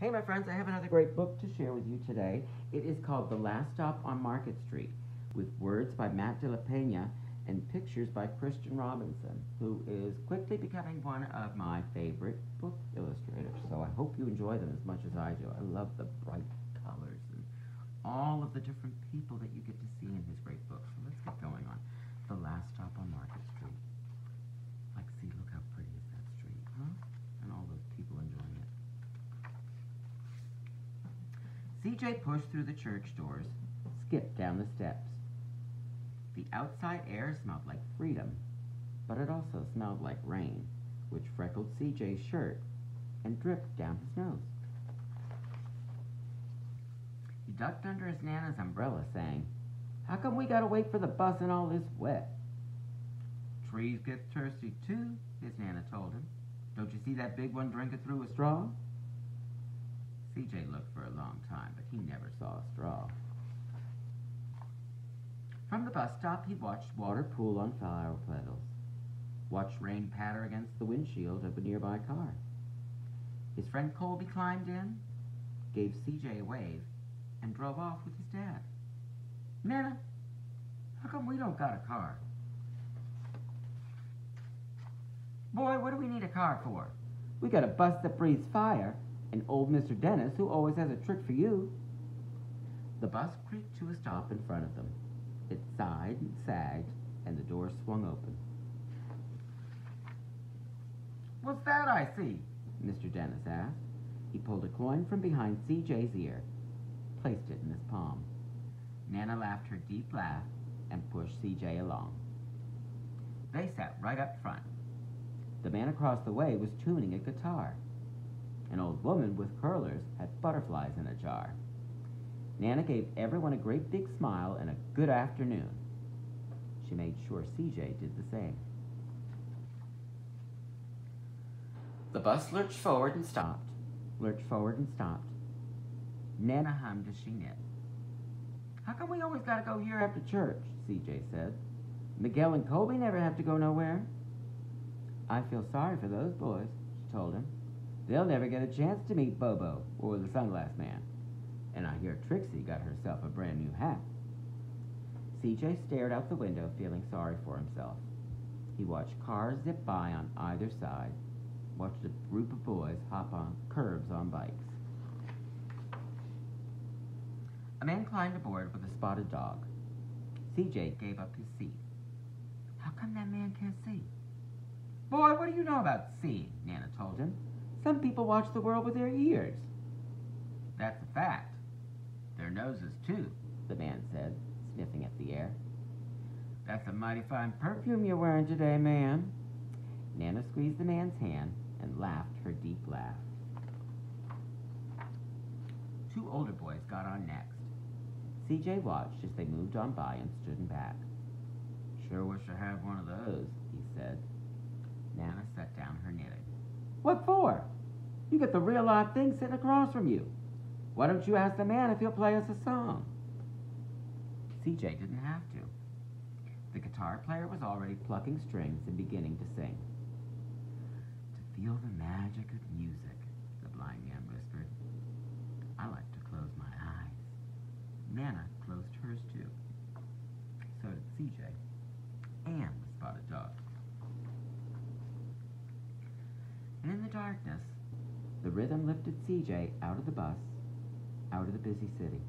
Hey, my friends, I have another great book to share with you today. It is called The Last Stop on Market Street, with words by Matt de la Peña and pictures by Christian Robinson, who is quickly becoming one of my favorite book illustrators. So I hope you enjoy them as much as I do. I love the bright colors and all of the different people that you get to see in his great book. So let's get going on The Last Stop on Market Street. Like, see, look how pretty is that street, huh? And all those people enjoying it. CJ pushed through the church doors, skipped down the steps. The outside air smelled like freedom, but it also smelled like rain, which freckled CJ's shirt and dripped down his nose. He ducked under his Nana's umbrella, saying, "How come we gotta wait for the bus in all this wet?" "Trees get thirsty too," his Nana told him. "Don't you see that big one drinking through a straw?" CJ looked for a long time, but he never saw a straw. From the bus stop, he watched water pool on flower petals, watched rain patter against the windshield of a nearby car. His friend Colby climbed in, gave CJ a wave, and drove off with his dad. "Nana, how come we don't got a car?" "Boy, what do we need a car for? We got a bus that breathes fire, and old Mr. Dennis, who always has a trick for you." The bus creaked to a stop in front of them. It sighed and sagged, and the door swung open. "What's that I see?" Mr. Dennis asked. He pulled a coin from behind CJ's ear, placed it in his palm. Nana laughed her deep laugh and pushed CJ along. They sat right up front. The man across the way was tuning a guitar. An old woman with curlers had butterflies in a jar. Nana gave everyone a great big smile and a good afternoon. She made sure CJ did the same. The bus lurched forward and stopped, lurched forward and stopped. Nana hummed as she knit. "How come we always gotta go here after church?" CJ said. "Miguel and Colby never have to go nowhere." "I feel sorry for those boys," she told him. "They'll never get a chance to meet Bobo or the Sunglass Man. And I hear Trixie got herself a brand new hat." CJ stared out the window, feeling sorry for himself. He watched cars zip by on either side, watched a group of boys hop on curbs on bikes. A man climbed aboard with a spotted dog. CJ gave up his seat. "How come that man can't see?" "Boy, what do you know about seeing?" Nana told him. "Some people watch the world with their ears." "That's a fact. Their noses, too," the man said, sniffing at the air. "That's a mighty fine perfume you're wearing today, man." Nana squeezed the man's hand and laughed her deep laugh. Two older boys got on next. CJ watched as they moved on by and stood in back. "Sure wish I had one of those," he said. Nana set down her knitting. "What for? You got the real live thing sitting across from you. Why don't you ask the man if he'll play us a song?" CJ didn't have to. The guitar player was already plucking strings and beginning to sing. "To feel the magic of music," the blind man whispered. "I like to close my eyes." Nana closed hers too. So did CJ and the spotted dog. And in the darkness, the rhythm lifted CJ out of the bus, out of the busy city.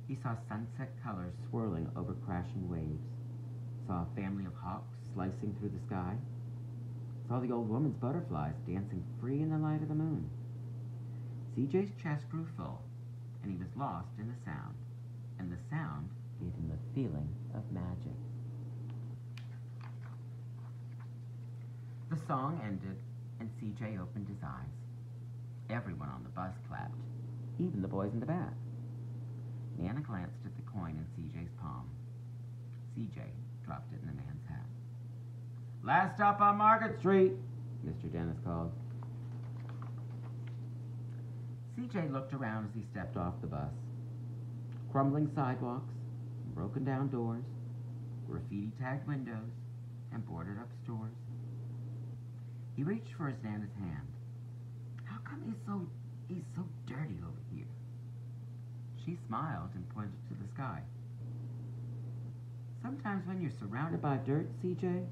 He saw sunset colors swirling over crashing waves, saw a family of hawks slicing through the sky, saw the old woman's butterflies dancing free in the light of the moon. CJ's chest grew full, and he was lost in the sound, and the sound gave him the feeling of magic. The song ended, and CJ opened his eyes. Everyone on the bus clapped, even the boys in the back. Nana glanced at the coin in CJ's palm. CJ dropped it in the man's hat. "Last stop on Market Street," Mr. Dennis called. CJ looked around as he stepped off the bus. Crumbling sidewalks, broken down doors, graffiti-tagged windows, and boarded-up stores. He reached for his Nana's hand. "How come you're so She smiled and pointed to the sky. Sometimes when you're surrounded by dirt, CJ,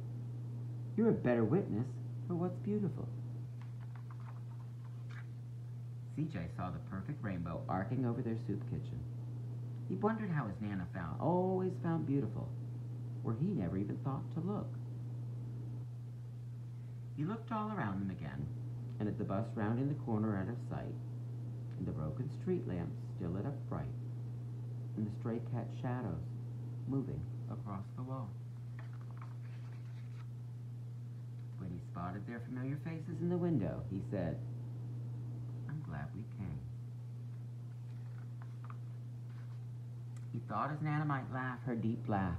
you're a better witness for what's beautiful. CJ saw the perfect rainbow arcing over their soup kitchen. He wondered how his Nana always found beautiful, where he never even thought to look. He looked all around them again, and at the bus rounding the corner out of sight, and the broken street lamps still lit up bright, and the stray cat shadows moving across the wall. When he spotted their familiar faces in the window, he said, "I'm glad we came." He thought his Nana might laugh her deep laugh,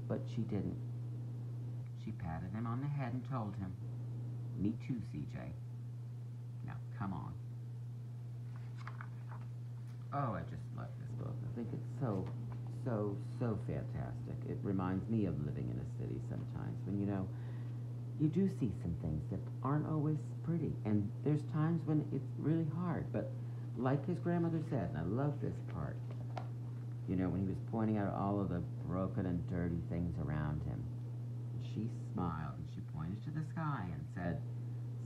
but she didn't. She patted him on the head and told him, "Me too, CJ. Now, come on." Oh, I just love this book. I think it's so fantastic. It reminds me of living in a city sometimes when, you do see some things that aren't always pretty. And there's times when it's really hard. But like his grandmother said, and I love this part, when he was pointing out all of the broken and dirty things around him, she smiled and she pointed to the sky and said,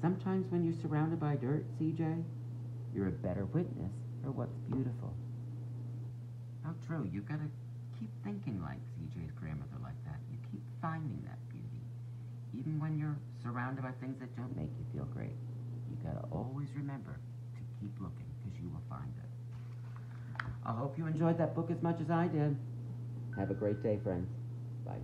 "Sometimes when you're surrounded by dirt, CJ, you're a better witness for what's beautiful." How true. You gotta keep thinking like CJ's grandmother like that. You keep finding that beauty. Even when you're surrounded by things that don't make you feel great, you gotta always remember to keep looking, because you will find it. I hope you enjoyed that book as much as I did. Have a great day, friends. Bye.